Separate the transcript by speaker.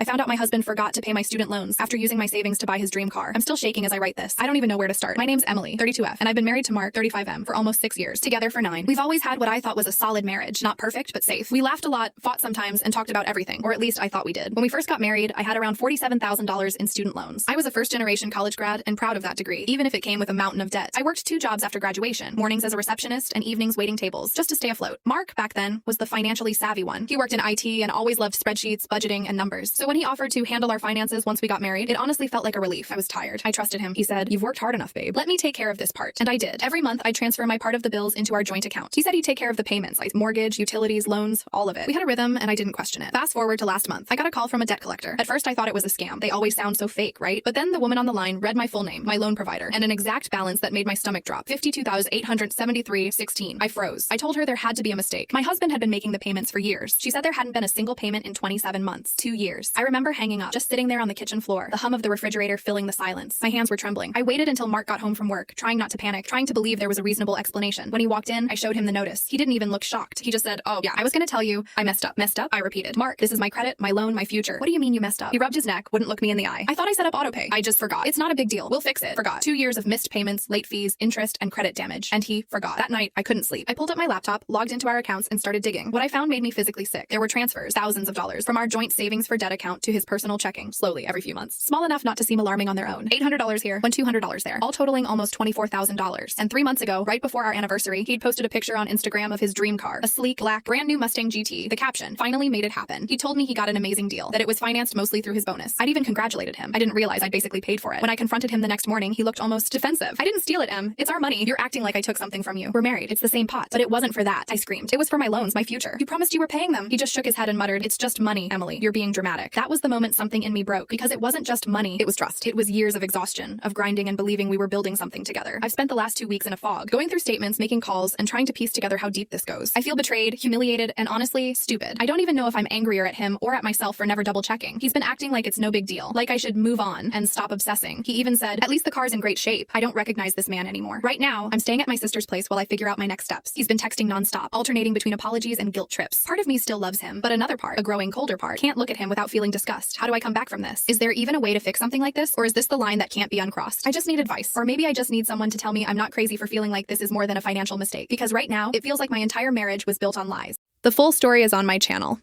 Speaker 1: I found out my husband forgot to pay my student loans after using my savings to buy his dream car. I'm still shaking as I write this. I don't even know where to start. My name's Emily, 32F, and I've been married to Mark, 35M, for almost 6 years, together for 9. We've always had what I thought was a solid marriage. Not perfect, but safe. We laughed a lot, fought sometimes, and talked about everything, or at least I thought we did. When we first got married, I had around $47,000 in student loans. I was a first-generation college grad and proud of that degree, even if it came with a mountain of debt. I worked 2 jobs after graduation, mornings as a receptionist and evenings waiting tables, just to stay afloat. Mark, back then, was the financially savvy one. He worked in IT and always loved spreadsheets, budgeting, and numbers. So when he offered to handle our finances once we got married, it honestly felt like a relief. I was tired. I trusted him. He said, "You've worked hard enough, babe. Let me take care of this part." And I did. Every month, I'd transfer my part of the bills into our joint account. He said he'd take care of the payments, like mortgage, utilities, loans, all of it. We had a rhythm, and I didn't question it. Fast forward to last month. I got a call from a debt collector. At first, I thought it was a scam. They always sound so fake, right? But then the woman on the line read my full name, my loan provider, and an exact balance that made my stomach drop. $52,873.16. I froze. I told her there had to be a mistake. My husband had been making the payments for years. She said there hadn't been a single payment in 27 months. 2 years. I remember hanging up, just sitting there on the kitchen floor, the hum of the refrigerator filling the silence. My hands were trembling. I waited until Mark got home from work, trying not to panic, trying to believe there was a reasonable explanation. When he walked in, I showed him the notice. He didn't even look shocked. He just said, "Oh, yeah, I was gonna tell you, I messed up." Messed up? I repeated. "Mark, this is my credit, my loan, my future." "What do you mean you messed up?" He rubbed his neck, wouldn't look me in the eye. "I thought I set up autopay." "I just forgot. It's not a big deal. We'll fix it." Forgot. 2 years of missed payments, late fees, interest, and credit damage. And he forgot. That night, I couldn't sleep. I pulled up my laptop, logged into our accounts, and started digging. What I found made me physically sick. There were transfers, thousands of dollars, from our joint savings for debt account to his personal checking, slowly, every few months. Small enough not to seem alarming on their own. $800 here, $200 there, all totaling almost $24,000. And 3 months ago, right before our anniversary, he'd posted a picture on Instagram of his dream car, a sleek, black, brand new Mustang GT. The caption, "Finally made it happen." He told me he got an amazing deal, that it was financed mostly through his bonus. I'd even congratulated him. I didn't realize I'd basically paid for it. When I confronted him the next morning, he looked almost defensive. "I didn't steal it, Em. It's our money. You're acting like I took something from you. We're married. It's the same pot." "But it wasn't for that," I screamed. "It was for my loans, my future. You promised you were paying them." He just shook his head and muttered, "It's just money, Emily. You're being dramatic." That was the moment something in me broke, because it wasn't just money. It was trust. It was years of exhaustion, of grinding and believing we were building something together. I've spent the last 2 weeks in a fog, going through statements, making calls, and trying to piece together how deep this goes. I feel betrayed, humiliated, and honestly, stupid. I don't even know if I'm angrier at him or at myself for never double checking. He's been acting like it's no big deal, like I should move on and stop obsessing. He even said, "At least the car's in great shape." I don't recognize this man anymore. Right now, I'm staying at my sister's place while I figure out my next steps. He's been texting nonstop, alternating between apologies and guilt trips. Part of me still loves him, but another part, a growing colder part, can't look at him without feeling disgust. How do I come back from this? Is there even a way to fix something like this, or is this the line that can't be uncrossed? I just need advice, or maybe I just need someone to tell me I'm not crazy for feeling like this is more than a financial mistake, because right now, it feels like my entire marriage was built on lies. The full story is on my channel.